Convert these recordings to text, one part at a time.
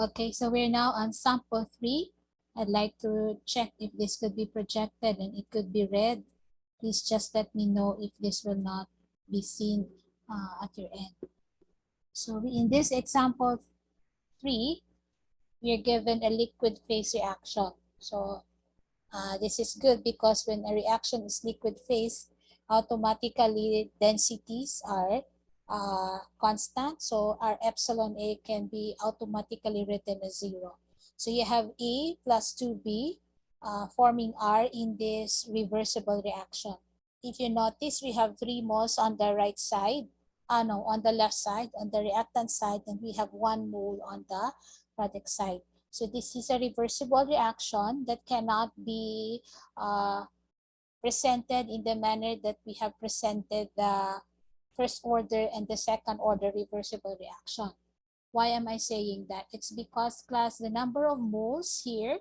Okay, so we're now on sample 3. I'd like to check if this could be projected and it could be read. Please just let me know if this will not be seen at your end. So in this example 3, we are given a liquid phase reaction. So this is good because when a reaction is liquid phase, automatically densities are constant. So our epsilon A can be automatically written as 0. So you have A plus 2B forming R in this reversible reaction. If you notice, we have 3 moles on the right side. No, on the left side, on the reactant side, and we have 1 mole on the product side. So this is a reversible reaction that cannot be presented in the manner that we have presented the first order and the second order reversible reaction. Why am I saying that? It's because class, the number of moles here,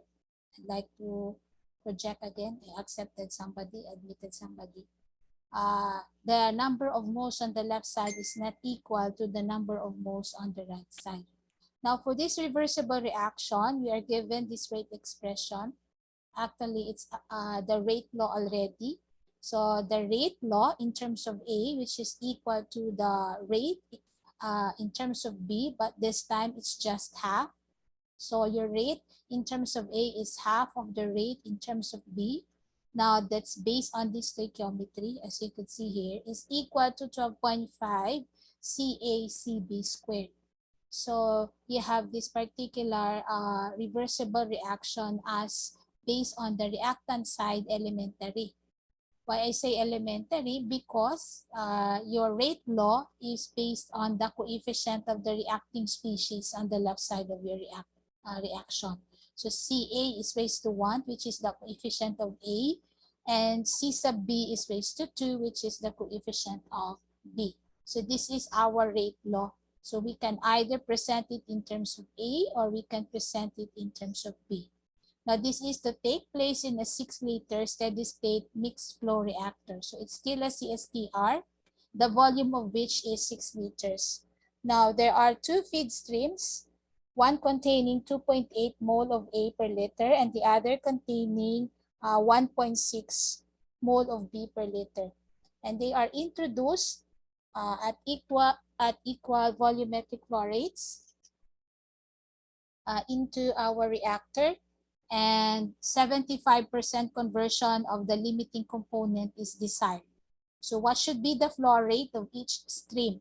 I'd like to project again. I accepted somebody, admitted somebody. The number of moles on the left side is not equal to the number of moles on the right side. Now, for this reversible reaction, we are given this rate expression. Actually, it's the rate law already. So the rate law in terms of A, which is equal to the rate in terms of B, but this time it's just half. So your rate in terms of A is half of the rate in terms of B. Now that's based on this stoichiometry, as you could see here, is equal to 12.5 CACB squared. So you have this particular reversible reaction as based on the reactant side elementary. Why I say elementary? Because your rate law is based on the coefficient of the reacting species on the left side of your reaction. So Ca is raised to 1, which is the coefficient of A, and C sub B is raised to 2, which is the coefficient of B. So this is our rate law. So we can either present it in terms of A or we can present it in terms of B. Now this is to take place in a 6-liter steady state mixed flow reactor. So it's still a Cstr, the volume of which is 6 liters. Now there are 2 feed streams, one containing 2.8 mole of A per liter and the other containing 1.6 mole of B per liter. And they are introduced at equal volumetric flow rates into our reactor, and 75% conversion of the limiting component is desired. So what should be the flow rate of each stream?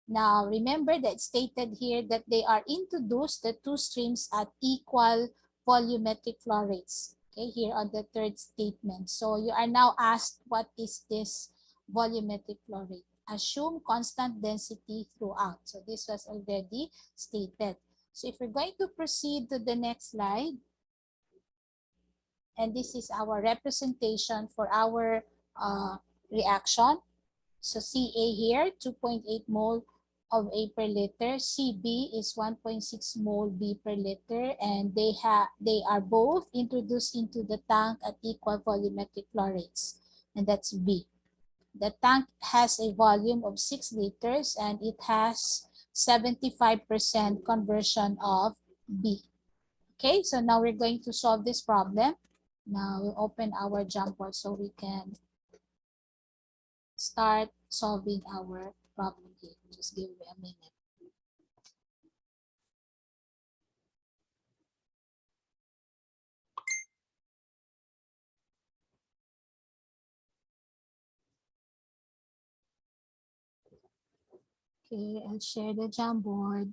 Now remember that stated here that they are introduced, the 2 streams, at equal volumetric flow rates. Okay, here on the third statement. So you are now asked, what is this volumetric flow rate? Assume constant density throughout. So this was already stated. So if we're going to proceed to the next slide, and this is our representation for our reaction. So Ca here, 2.8 mole of A per liter. Cb is 1.6 mole B per liter, and they are both introduced into the tank at equal volumetric flow rates, and that's B. The tank has a volume of 6 liters and it has 75% conversion of B. Okay, so now we're going to solve this problem. Now we'll open our Jamboard so we can start solving our problem here. Just give me a minute. Okay, I'll share the Jamboard.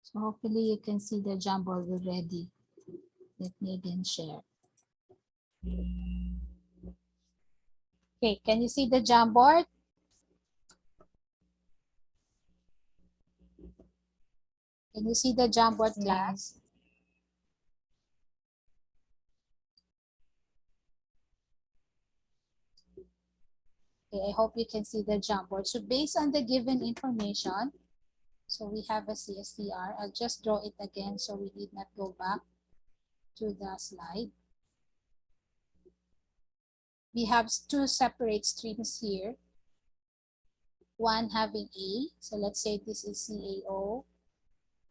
So hopefully you can see the Jamboard already. Let me again share. Okay, can you see the Jamboard? Can you see the Jamboard, class? Okay, I hope you can see the Jamboard. So based on the given information, so we have a CSTR. I'll just draw it again so we did not go back to the slide. We have 2 separate streams here. one having A. So let's say this is CaO.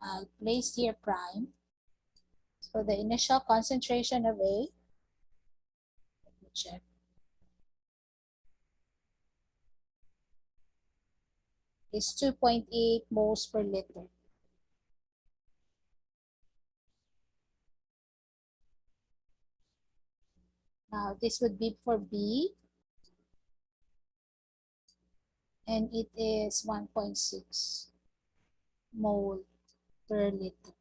I'll place here prime. So the initial concentration of A, let me check, is 2.8 moles per liter. Now this would be for B, and it is 1.6 mole per liter.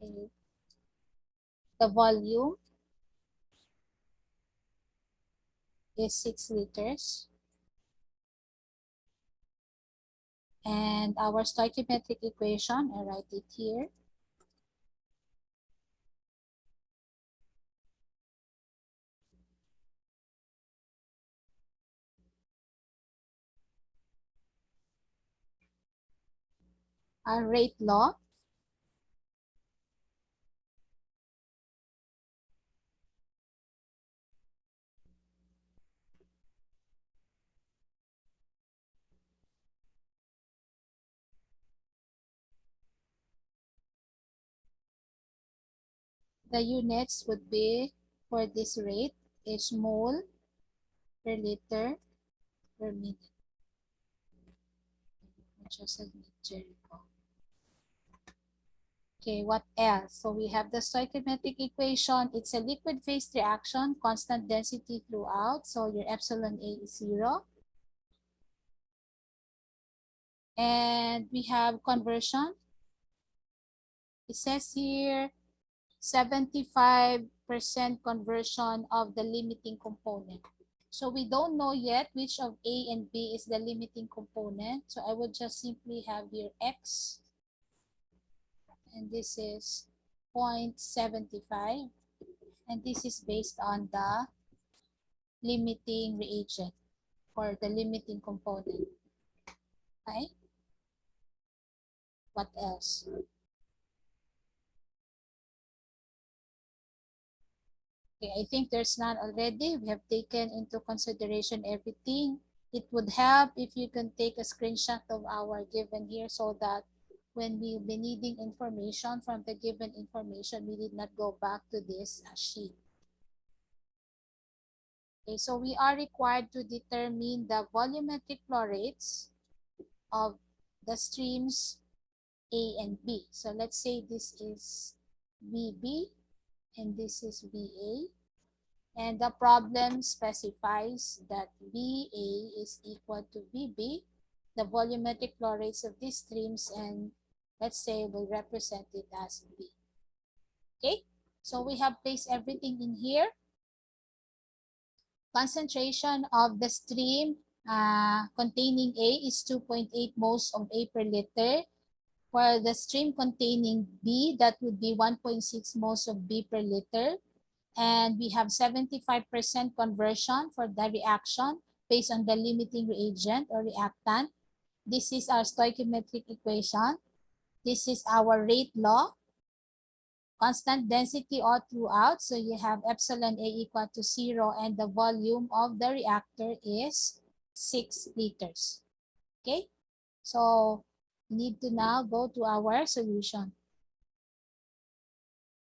Okay. The volume is 6 liters. And our stoichiometric equation, I write it here. Our rate law, the units would be for this rate is mole per liter per minute. Just admit Jericho. Okay, what else? So we have the stoichiometric equation. It's a liquid phase reaction, constant density throughout. So your epsilon A is 0. And we have conversion. It says here 75% conversion of the limiting component. So we don't know yet which of A and B is the limiting component. So I would just simply have here X, and this is 0.75, and this is based on the limiting reagent or the limiting component. Okay? What else? Okay, I think there's none already. We have taken into consideration everything. It would help if you can take a screenshot of our given here so that when we'll be needing information from the given information, we did not go back to this sheet. Okay, so we are required to determine the volumetric flow rates of the streams A and B. So let's say this is VB and this is VA. And the problem specifies that VA is equal to VB, the volumetric flow rates of these streams, and let's say we'll represent it as B. Okay, so we have placed everything in here. Concentration of the stream containing A is 2.8 moles of A per liter. For the stream containing B, that would be 1.6 moles of B per liter. And we have 75% conversion for the reaction based on the limiting reagent or reactant. This is our stoichiometric equation. This is our rate law. Constant density all throughout. So you have epsilon A equal to 0 and the volume of the reactor is 6 liters. Okay, so we need to now go to our solution.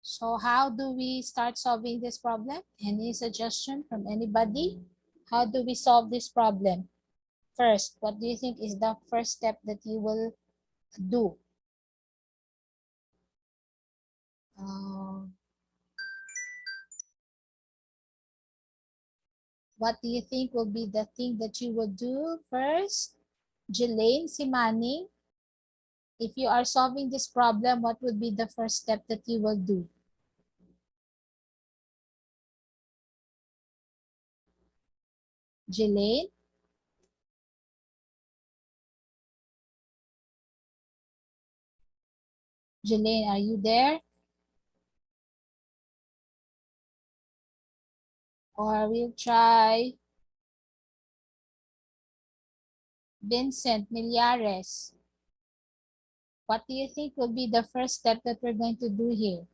So how do we start solving this problem? Any suggestion from anybody? How do we solve this problem? First, what do you think is the first step that you will do? What do you think will be the thing that you will do first? Jelaine, Simani, if you are solving this problem, what would be the first step that you will do? Jelaine? Jelaine, are you there? Or we'll try Vincent Millares. What do you think will be the first step that we're going to do here?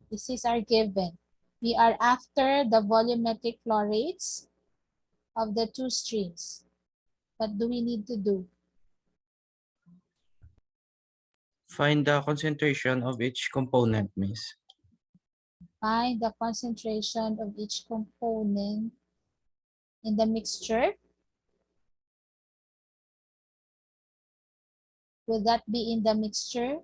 This is our given. We are after the volumetric flow rates of the two streams. What do we need to do? Find the concentration of each component, Miss. Find the concentration of each component in the mixture. Will that be in the mixture?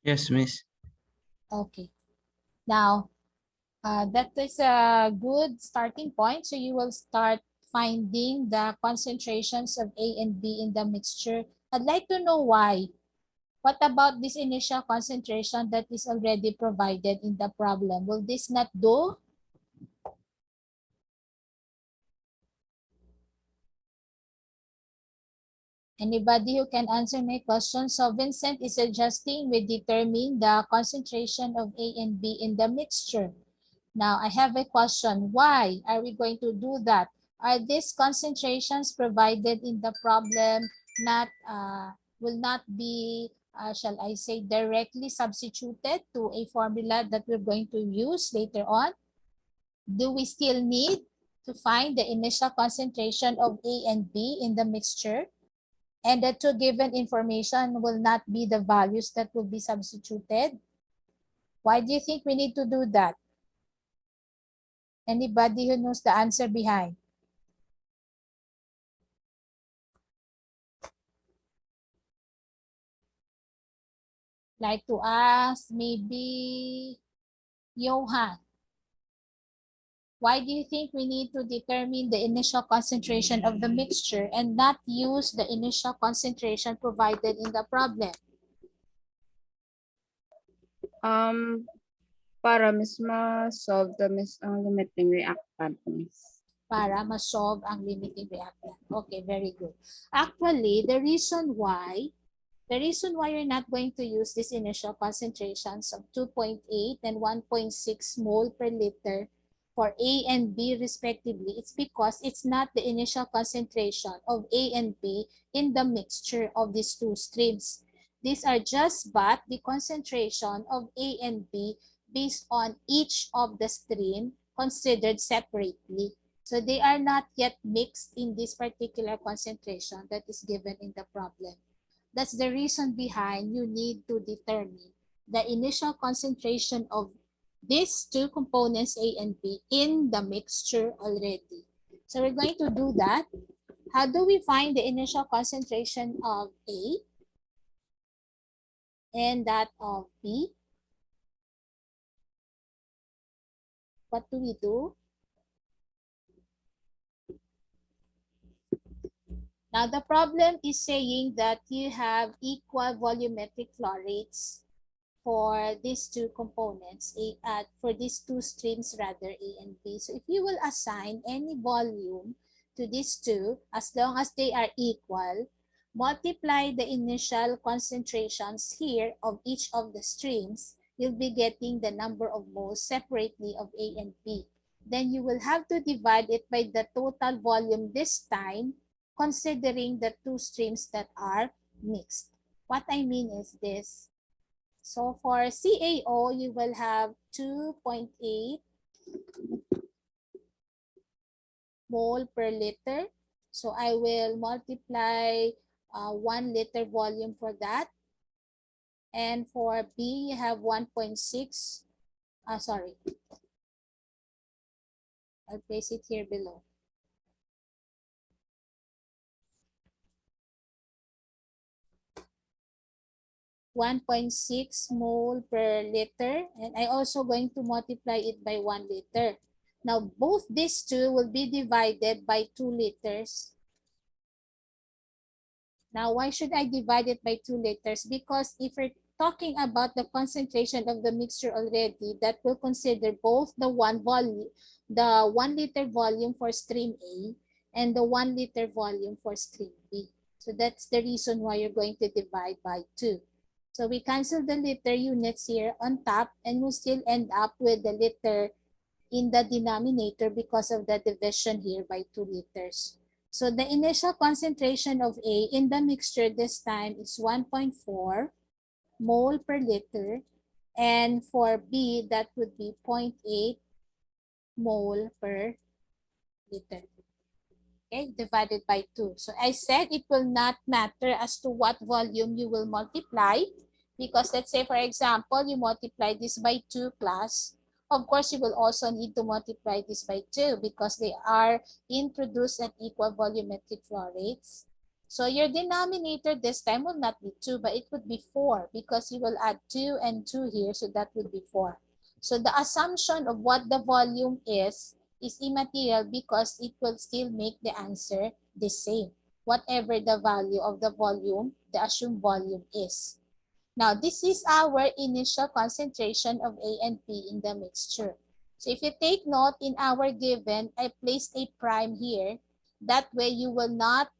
Yes, Miss. Okay. Now, that is a good starting point. So you will start finding the concentrations of A and B in the mixture. I'd like to know why. What about this initial concentration that is already provided in the problem? Will this not do? Anybody who can answer my question? So Vincent is suggesting we determine the concentration of A and B in the mixture. Now I have a question. Why are we going to do that? Are these concentrations provided in the problem not will not be shall I say directly substituted to a formula that we're going to use later on? Do we still need to find the initial concentration of A and B in the mixture? And the two given information will not be the values that will be substituted? Why do you think we need to do that? Anybody who knows the answer behind? Like to ask maybe Johan. Why do you think we need to determine the initial concentration of the mixture and not use the initial concentration provided in the problem? Para mas ma-solve the limiting reactant, Miss. Para ma-solve ang limiting reactant. Okay, very good. Actually, the reason why you're not going to use these initial concentrations of 2.8 and 1.6 mole per liter for A and B respectively, it's because it's not the initial concentration of A and B in the mixture of these two streams. These are just but the concentration of A and B based on each of the stream considered separately. So they are not yet mixed in this particular concentration that is given in the problem. That's the reason behind you need to determine the initial concentration of these two components A and B in the mixture already. So we're going to do that. How do we find the initial concentration of A and that of B? What do we do? Now the problem is saying that you have equal volumetric flow rates for these two components, for these two streams rather, A and B. So if you will assign any volume to these two, as long as they are equal, multiply the initial concentrations here of each of the streams, you'll be getting the number of moles separately of A and B. Then you will have to divide it by the total volume this time, considering the two streams that are mixed. What I mean is this. So for CaO, you will have 2.8 mole per liter. So I will multiply 1 liter volume for that. And for B, you have 1.6. Sorry. I'll place it here below. 1.6 mole per liter, and I also going to multiply it by 1 liter. Now both these two will be divided by 2 liters. Now why should I divide it by 2 liters? Because if we're talking about the concentration of the mixture already, that will consider both the 1 liter volume for stream A and the 1 liter volume for stream B. So that's the reason why you're going to divide by 2. So we cancel the liter units here on top, and we'll still end up with the liter in the denominator because of the division here by 2 liters. So the initial concentration of A in the mixture this time is 1.4. mole per liter. And for B, that would be 0.8 mole per liter. Okay, divided by 2. So I said it will not matter as to what volume you will multiply, because let's say, for example, you multiply this by 2 class. Of course, you will also need to multiply this by 2 because they are introduced at equal volumetric flow rates. So your denominator this time will not be 2, but it would be 4 because you will add 2 and 2 here, so that would be 4. So the assumption of what the volume is immaterial because it will still make the answer the same, whatever the value of the volume, the assumed volume is. Now, this is our initial concentration of A and P in the mixture. So if you take note, in our given, I placed a prime here. That way, you will not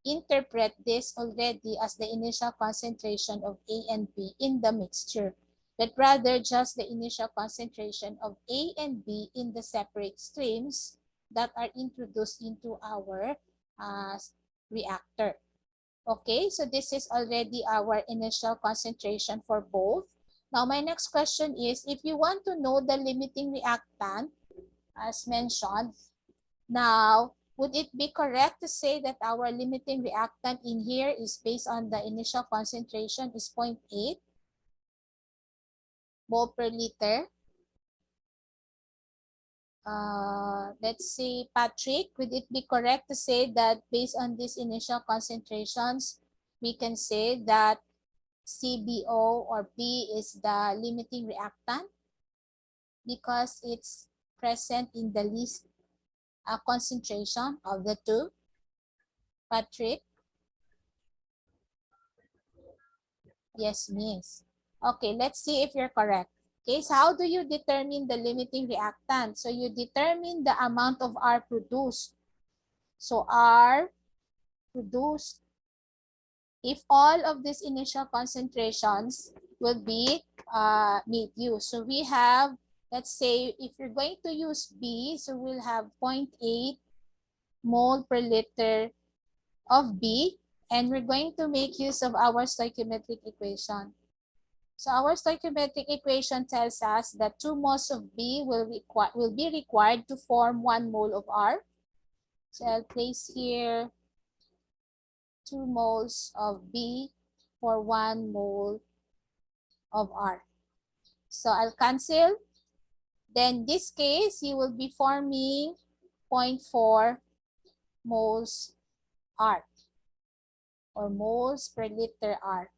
interpret this already as the initial concentration of A and B in the mixture, but rather just the initial concentration of A and B in the separate streams that are introduced into our reactor. Okay, so this is already our initial concentration for both. Now, my next question is, if you want to know the limiting reactant, as mentioned, now, would it be correct to say that our limiting reactant in here is based on the initial concentration is 0.8 mole per liter? Let's see, Patrick, would it be correct to say that based on these initial concentrations, we can say that CBO or B is the limiting reactant because it's present in the least concentration of the two? Patrick? Yes, miss. Okay, let's see if you're correct. Okay, so how do you determine the limiting reactant? So you determine the amount of R produced. So R produced, if all of these initial concentrations will be made use. So we have, let's say, if you're going to use B, so we'll have 0.8 mole per liter of B, and we're going to make use of our stoichiometric equation. So our stoichiometric equation tells us that 2 moles of B will be required to form 1 mole of R. So I'll place here 2 moles of B for 1 mole of R. So I'll cancel. Then in this case, you will be forming 0.4 moles R or moles per liter R.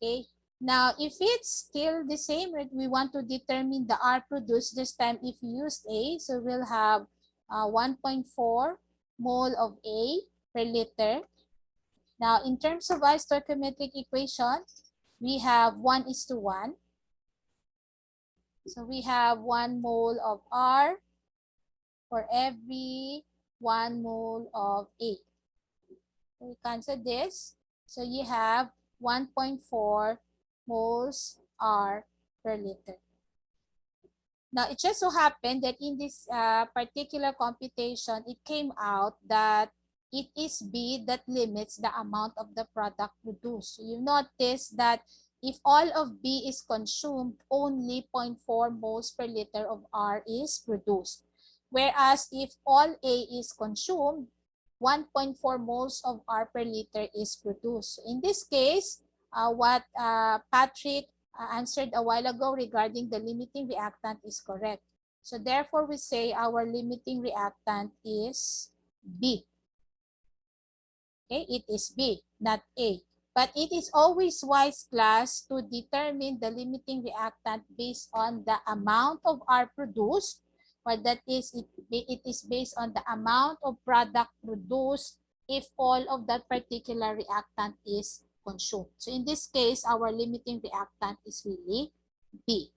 Okay. Now, if it's still the same, we want to determine the R produced this time if you used A. So we'll have 1.4 mole of A per liter. Now, in terms of our stoichiometric equation, we have 1:1. So we have 1 mole of R for every 1 mole of A. So we cancel this. So you have 1.4 moles R per liter. Now, it just so happened that in this particular computation, it came out that it is B that limits the amount of the product produced. So you notice that if all of B is consumed, only 0.4 moles per liter of R is produced. Whereas if all A is consumed, 1.4 moles of R per liter is produced. So in this case, what Patrick answered a while ago regarding the limiting reactant is correct. So therefore, we say our limiting reactant is B. Okay, it is B, not A. But it is always wise, class, to determine the limiting reactant based on the amount of R produced, or that is, it is based on the amount of product produced if all of that particular reactant is consumed. So in this case, our limiting reactant is really B.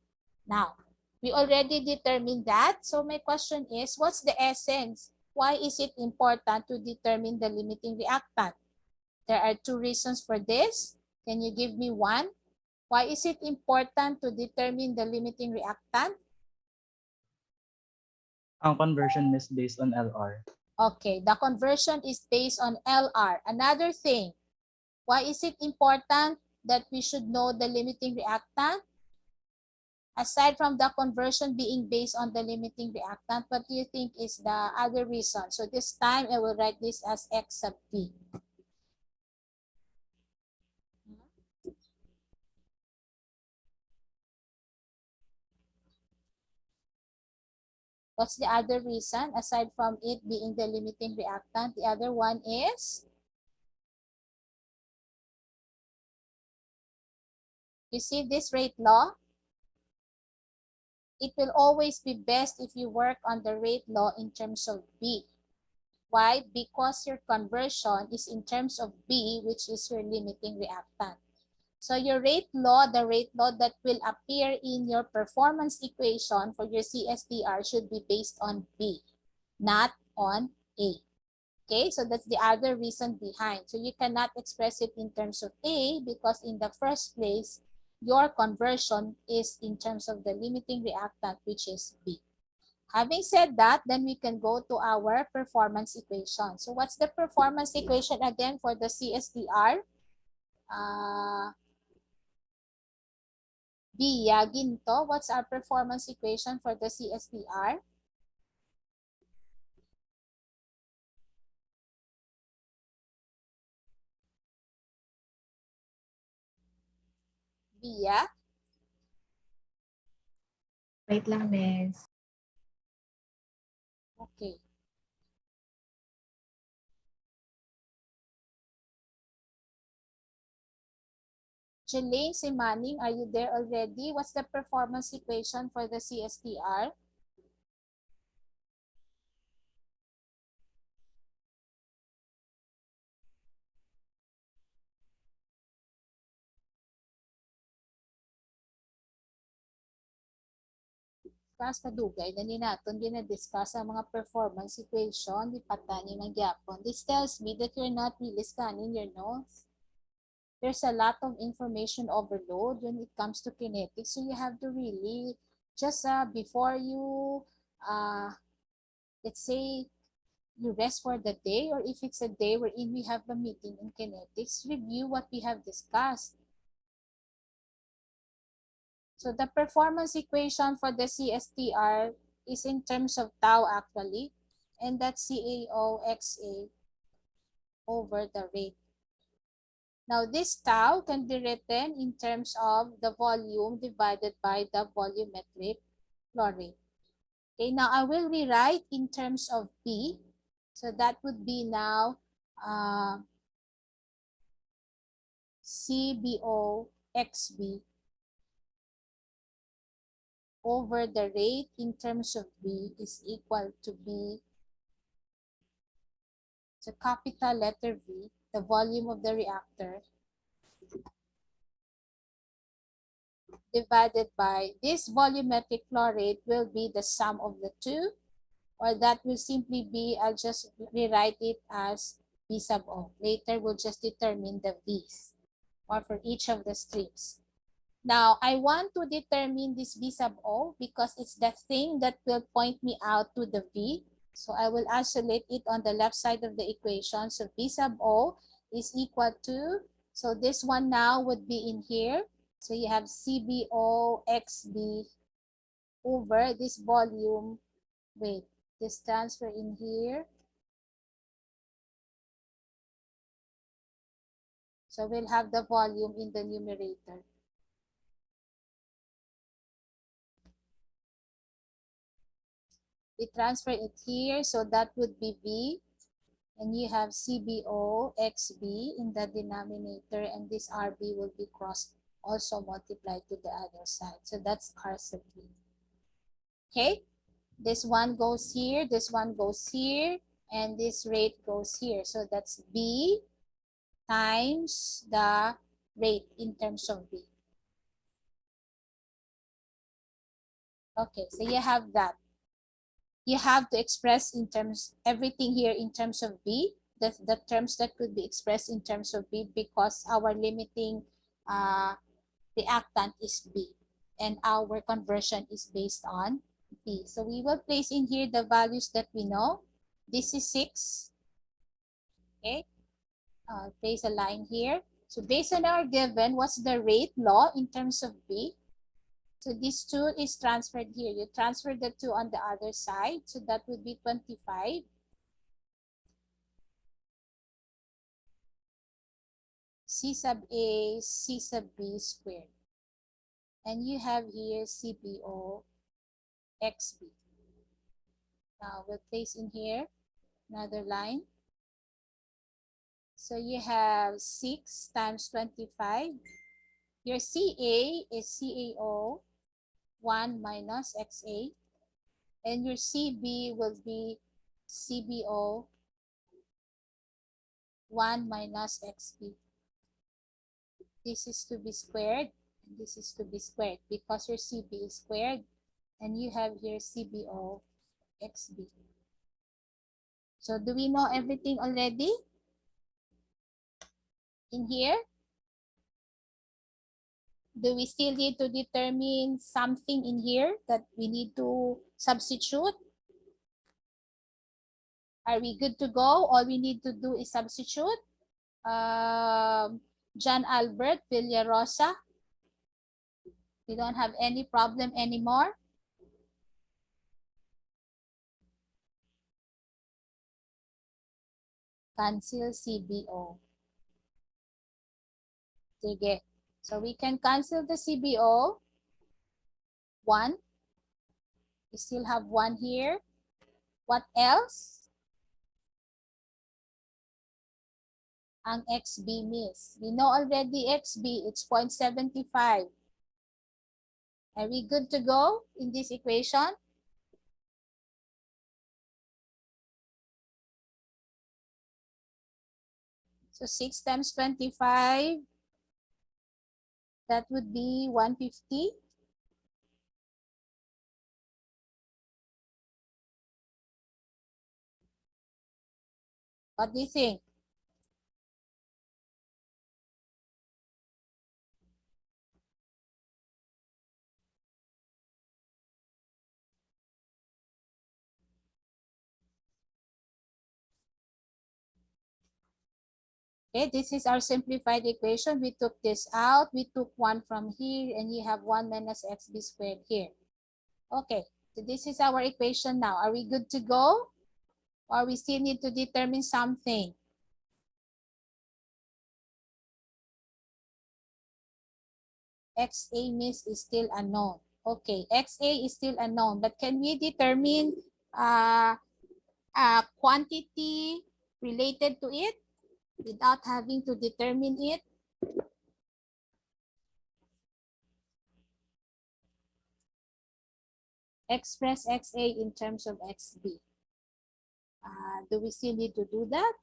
Now, we already determined that. So my question is, what's the essence? Why is it important to determine the limiting reactant? There are 2 reasons for this. Can you give me one? Why is it important to determine the limiting reactant? Ang conversion is based on LR. Okay, the conversion is based on LR. Another thing, why is it important? that we should know the limiting reactant? Aside from the conversion being based on the limiting reactant, what do you think is the other reason? So this time I will write this as X sub B. What's the other reason aside from it being the limiting reactant? The other one is, you see this rate law? It will always be best if you work on the rate law in terms of B. Why? Because your conversion is in terms of B, which is your limiting reactant. So your rate law, the rate law that will appear in your performance equation for your CSTR should be based on B, not on A. Okay, so that's the other reason behind. So you cannot express it in terms of A because in the first place, your conversion is in terms of the limiting reactant, which is B. Having said that, then we can go to our performance equation. So what's the performance equation again for the CSTR? Bia, Ginto, what's our performance equation for the CSTR? Bia? Wait lang, miss. Okay. Jelaine, si Manning, are you there already? What's the performance equation for the CSTR? Kas kadugay na ni naton dinadiscuss ang mga performance equation, di patani ng gyapon. This tells me that you're not really scanning your notes. There's a lot of information overload when it comes to kinetics, so you have to really just before you let's say you rest for the day, or if it's a day wherein we have a meeting in kinetics, review what we have discussed. So the performance equation for the CSTR is in terms of tau actually, and that's CAOXA over the rate. Now this tau can be written in terms of the volume divided by the volumetric flow rate. Okay, now I will rewrite in terms of P. So that would be now CBOXB over the rate in terms of B is equal to B, so capital letter V, the volume of the reactor, divided by this volumetric flow rate will be the sum of the two, or that will simply be, I'll just rewrite it as V sub O. Later, we'll just determine the V's, or for each of the streams. Now, I want to determine this V sub O because it's the thing that will point me out to the V. So I will isolate it on the left side of the equation. So V sub O is equal to, so this one now would be in here. So you have CBOXB over this volume. Wait, this transfer in here. So we'll have the volume in the numerator. We transfer it here, so that would be V. And you have CBOXB in the denominator, and this RB will be crossed, also multiplied to the other side. So that's R sub B. Okay, this one goes here, this one goes here, and this rate goes here. So that's B times the rate in terms of B. Okay, so you have that. You have to express in terms, everything here in terms of B, the terms that could be expressed in terms of B, because our limiting reactant is B and our conversion is based on B. So we will place in here the values that we know. This is 6. Okay, place a line here. So based on our given, what's the rate law in terms of B? So this 2 is transferred here. You transfer the 2 on the other side. So that would be 25. C sub A, C sub B squared. And you have here CBO XB. Now we'll place in here another line. So you have 6 times 25. Your CA is CAO 1 minus XA. And your CB will be CBO 1 minus XB. This is to be squared, and this is to be squared because your CB is squared, and you have here CBO XB. So do we know everything already in here? Do we still need to determine something in here that we need to substitute? Are we good to go? All we need to do is substitute. John Albert Villarosa. We don't have any problem anymore. Cancel CBO. Sige. So we can cancel the CBO. 1. We still have 1 here. What else? Ang XB miss. We know already XB, it's 0.75. Are we good to go in this equation? So 6 times 25, that would be 150. What do you think? Okay, this is our simplified equation. We took this out. We took 1 from here, and you have 1 minus xb squared here. Okay, so this is our equation now. Are we good to go? Or we still need to determine something? XA miss is still unknown. Okay, XA is still unknown, but can we determine a quantity related to it without having to determine it? Express XA in terms of XB. Do we still need to do that?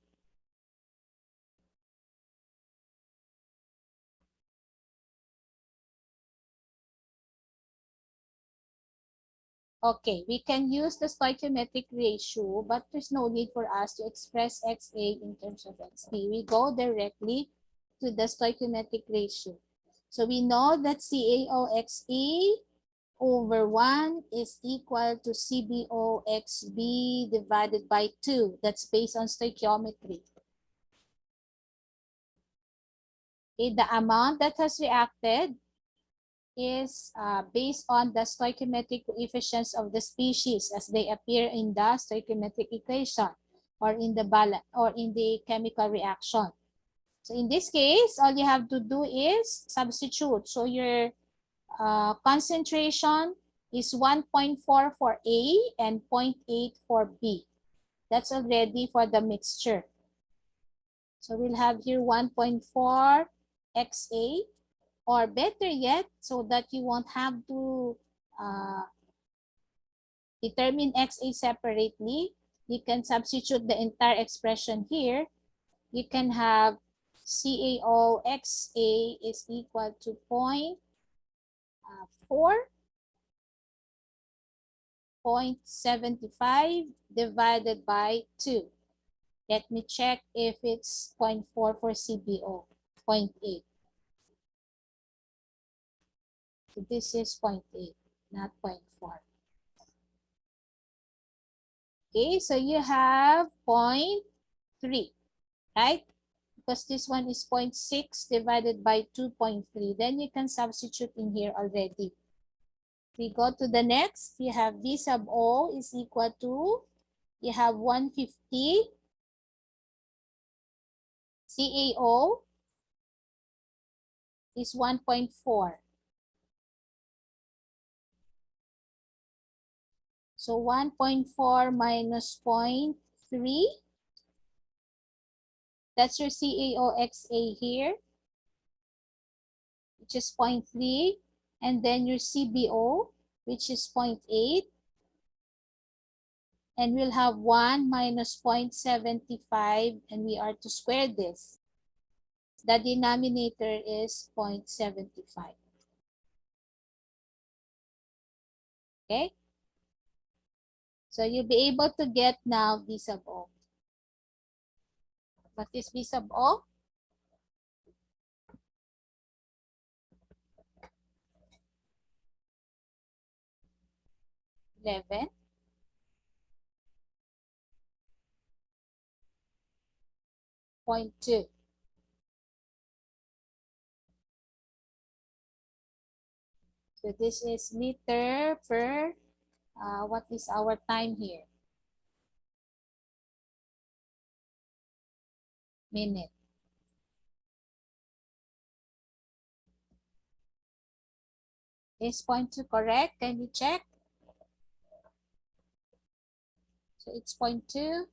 Okay, we can use the stoichiometric ratio, but there's no need for us to express XA in terms of XB. We go directly to the stoichiometric ratio. So we know that CaOXE over 1 is equal to CbOXB divided by 2. That's based on stoichiometry. Okay, the amount that has reacted is based on the stoichiometric coefficients of the species as they appear in the stoichiometric equation or in the chemical reaction. So in this case, all you have to do is substitute. So your concentration is 1.4 for A and 0.8 for B. That's already for the mixture. So we'll have here 1.4 XA. Or better yet, so that you won't have to determine XA separately, you can substitute the entire expression here. You can have CaOXA is equal to 0.75 divided by 2. Let me check if it's 0.4 for CBO, 0.8. So this is 0.8, not 0.4. Okay, so you have 0.3, right? because this one is 0.6 divided by 2.3. Then you can substitute in here already. We go to the next. You have V sub O is equal to, you have 150. CaO is 1.4. So 1.4 minus 0.3. That's your CaOXA here, which is 0.3. And then your CbO, which is 0.8. And we'll have 1 minus 0.75, and we are to square this. The denominator is 0.75. Okay? So you'll be able to get now V sub O. What is V sub O? .11 .2. So this is liter per, what is our time here? Minute. Is 0.2 correct? Can you check? So it's 0.2.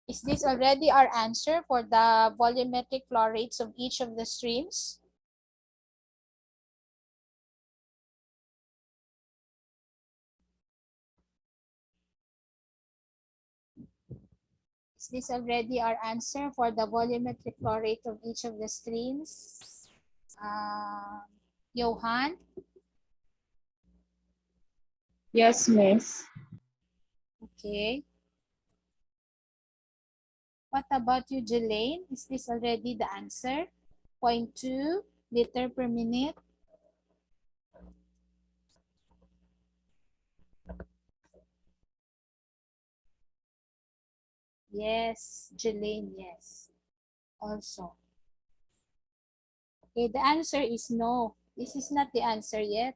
Is this already our answer for the volumetric flow rates of each of the streams? Is this already our answer for the volumetric flow rate of each of the streams? Johan? Yes, miss. Okay. What about you, Jelaine? Is this already the answer? 0.2 liter per minute. Yes, Jelaine, yes. Also. Okay, the answer is no. This is not the answer yet.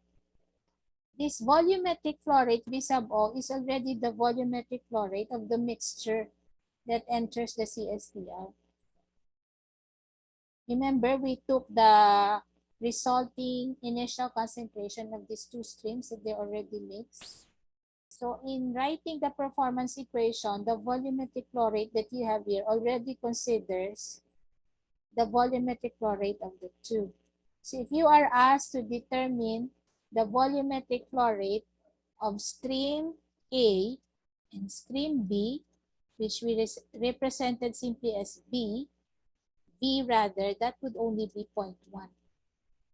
This volumetric flow rate V sub O is already the volumetric flow rate of the mixture that enters the CSTR. Remember, we took the resulting initial concentration of these two streams that they already mixed. So in writing the performance equation, the volumetric flow rate that you have here already considers the volumetric flow rate of the two. So if you are asked to determine the volumetric flow rate of stream A and stream B, which we represented simply as B rather, that would only be 0.1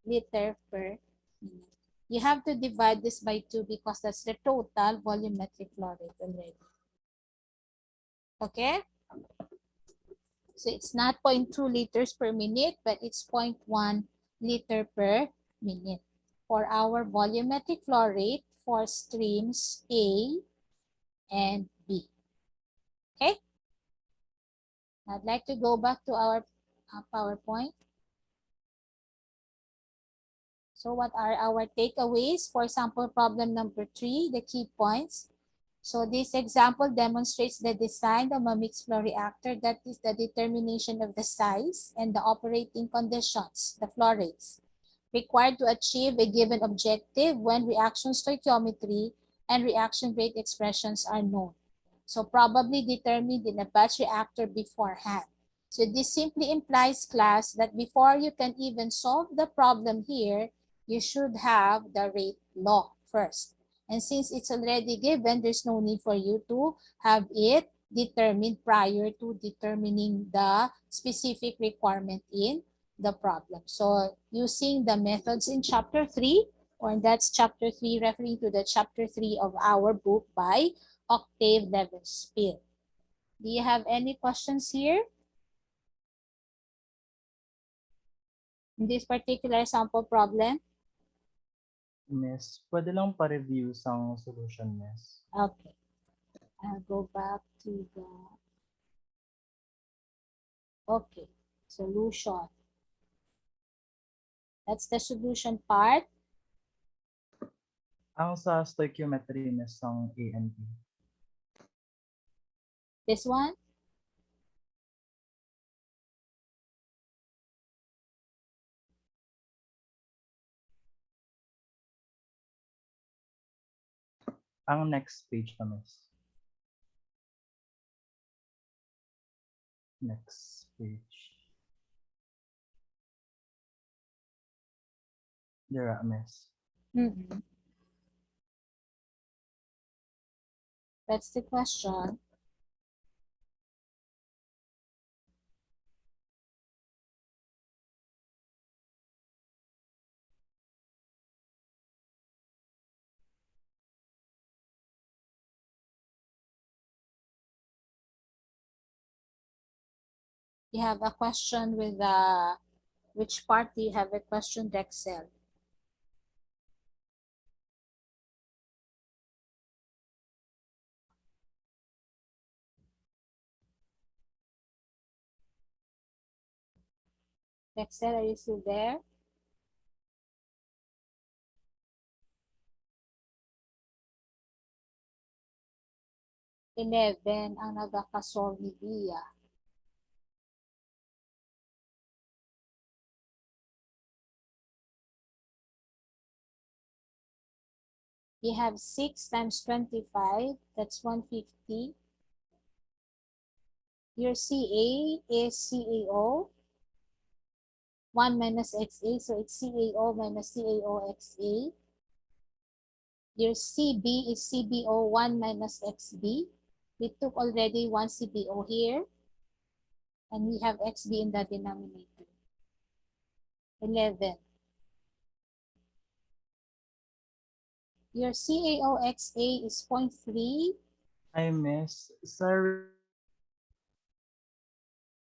liter per minute. You have to divide this by 2 because that's the total volumetric flow rate already. Okay? So it's not 0.2 liters per minute, but it's 0.1 liter per minute for our volumetric flow rate for streams A and B. Okay? I'd like to go back to our PowerPoint. So what are our takeaways for sample problem number 3, the key points? So this example demonstrates the design of a mixed flow reactor, that is the determination of the size and the operating conditions, the flow rates, required to achieve a given objective when reaction stoichiometry and reaction rate expressions are known. So probably determined in a batch reactor beforehand. So this simply implies, class, that before you can even solve the problem here, you should have the rate law first. And since it's already given, there's no need for you to have it determined prior to determining the specific requirement in the problem. So using the methods in chapter 3, or that's chapter 3, referring to the chapter 3 of our book by Octave Levenspiel. Do you have any questions here? In this particular sample problem? Miss, pwede lang pa-review sang solution, miss. Okay. I'll go back to the Okay, solution. That's the solution part. Ang sa stoichiometry miss ang A and B. This one. Ang next page na miss. Next page. Dira miss. Mm-hmm. That's the question. You have a question with which part do you have a question, Dexel? Dexel, are you still there? Eleven ang nagkakasolve ni Bia. You have 6 times 25, that's 150. Your CA is CAO. 1 minus XA, so it's CAO minus CAO XA. Your CB is CBO 1 minus XB. We took already 1 CBO here. And we have XB in the denominator. 11. Your CAOXA is 0.3. I miss.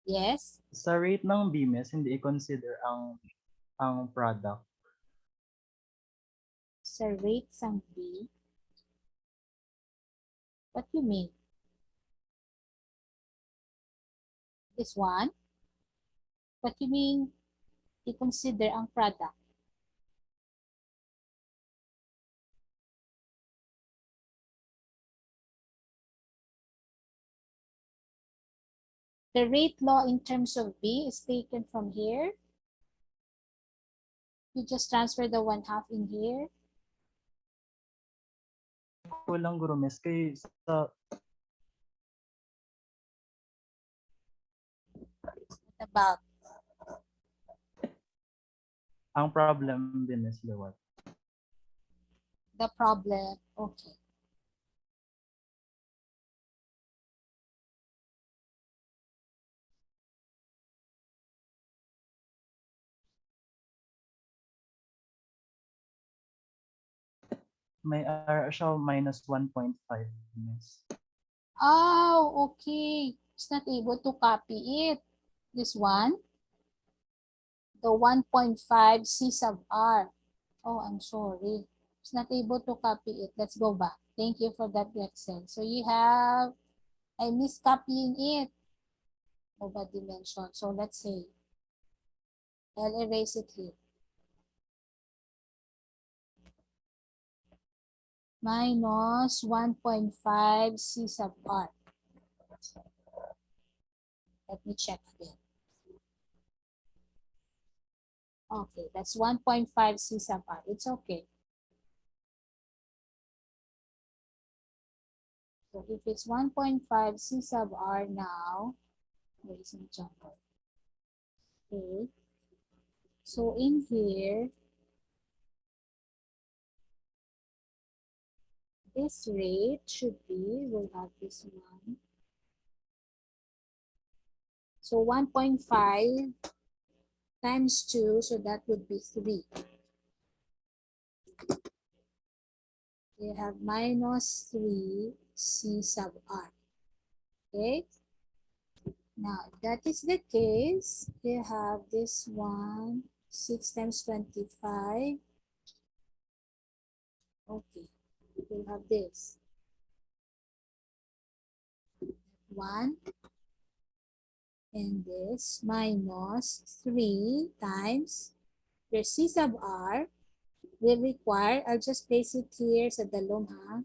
Yes. Sa rate ng B miss, hindi i-consider ang product. Sa rate ng B. What you mean? This one? What you mean i-consider ang product? The rate law in terms of B is taken from here. You just transfer the 1/2 in here. Kulang guro miss kay sa What about ang problem din is liwat. the problem? Okay. May siya minus 1.5 miss. Oh, okay. It's not able to copy it. This one. The 1.5 C sub R. Oh, I'm sorry. It's not able to copy it. Let's go back. Thank you for that, Excel. So you have, I miss copying it. Nobody mentioned. So let's say, I'll erase it here. Minus 1.5 C sub R. Let me check again. Okay, that's 1.5 C sub R. It's okay. So if it's 1.5 C sub R now, where is my jumper? Okay. So in here, this rate should be, we'll have this one. So 1.5 times 2, so that would be 3. You have minus 3 C sub R. Okay? Now, if that is the case, you have this one, 6 times 25. Okay, we'll have this. 1 and this minus 3 times your C sub R will require, I'll just place it here sa dalong ha.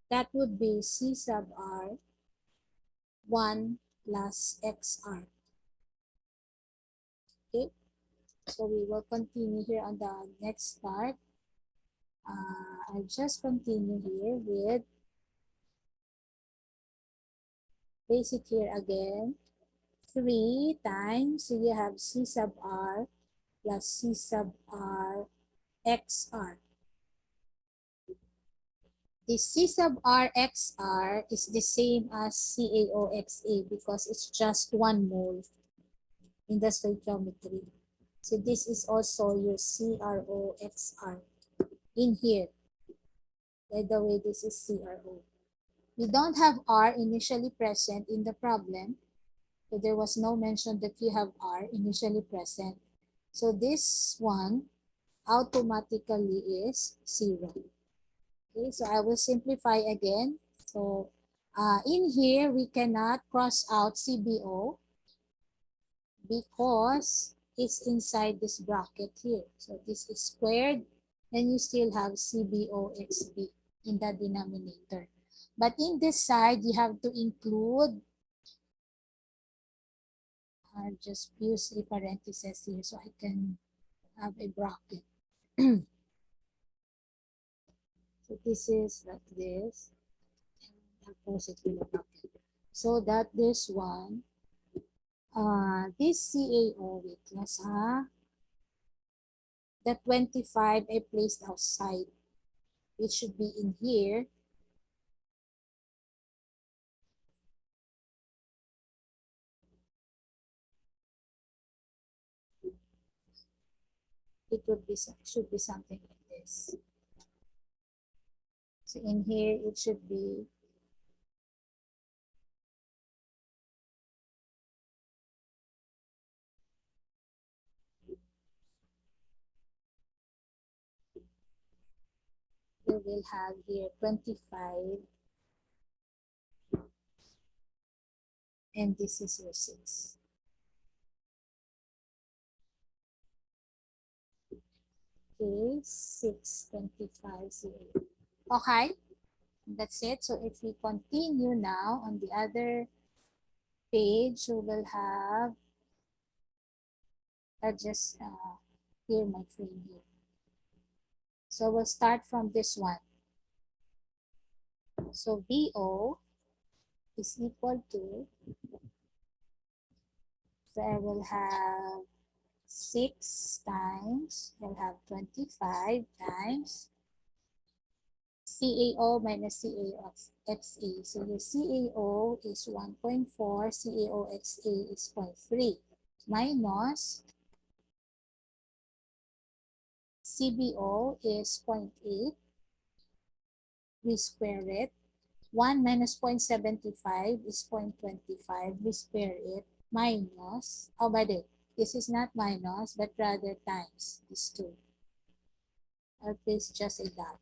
That would be C sub R 1 plus XR. Okay, so we will continue here on the next part. I'll just continue here with, place it here again, 3 times, so you have C sub R plus C sub R XR. The C sub R XR is the same as CaOXA because it's just 1 mole in the stoichiometry. So this is also your CROXR in here. By the way, this is CRO. We don't have R initially present in the problem. So there was no mention that you have R initially present. So this one automatically is 0. Okay, so I will simplify again. So in here, we cannot cross out CBO because it's inside this bracket here. So this is squared, and you still have CBOXB in the denominator. But in this side, you have to include, I'll just use a parenthesis here so I can have a bracket. So this is like this. I'll post it in the bracket. So that this one, this CAO, wait, yes, the 25 I placed outside. It should be in here. It would be, should be something like this. So in here, it should be we will have here 25, and this is your 6. Okay, 6, 25, 0. Okay, that's it. So if we continue now on the other page, we will have, I'll just clear my frame here. So we'll start from this one. So BO is equal to, so I will have 6 times, I'll have 25 times CAO minus CAOXA. So your CAO is 1.4, CAOXA is 0.3, minus CBO is 0.8. We square it. 1 minus 0.75 is 0.25. We square it. Minus, oh, by the way, this is not minus, but rather times these two. I'll place just a dot.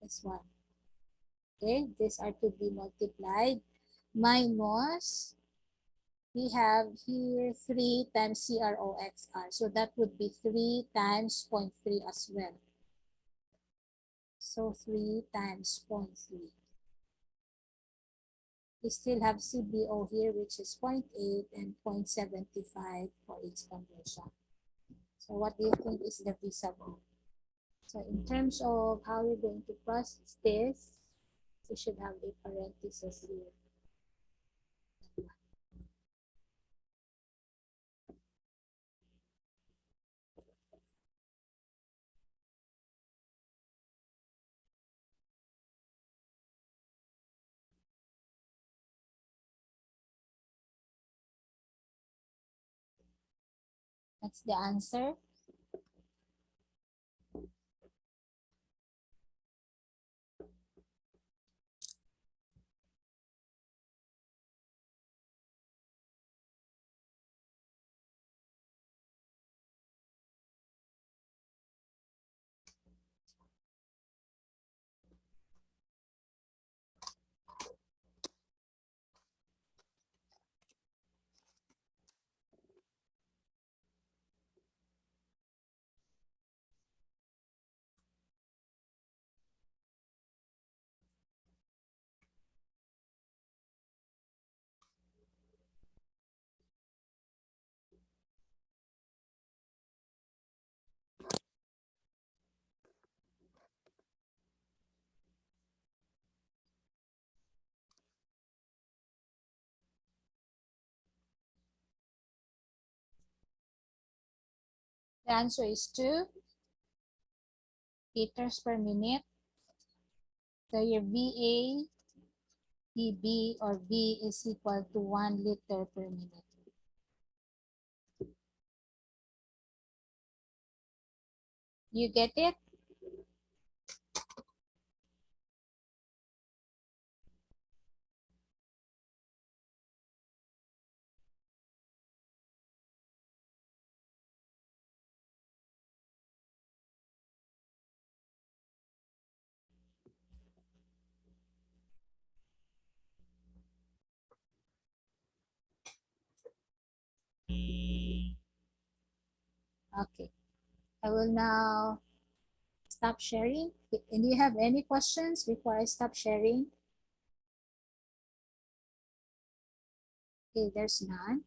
This one. Okay, these are to be multiplied. Minus, we have here 3 times CROXR. So that would be 3 times 0.3 as well. So 3 times 0.3. We still have CBO here, which is 0.8 and 0.75 for each conversion. So what do you think is the V sub O? So in terms of how we're going to process this, we should have a parenthesis here. That's the answer. The answer is 2 liters per minute. So your VA, dB, or V is equal to 1 liter per minute. You get it? Okay. I will now stop sharing. And do you have any questions before I stop sharing? Okay, there's none.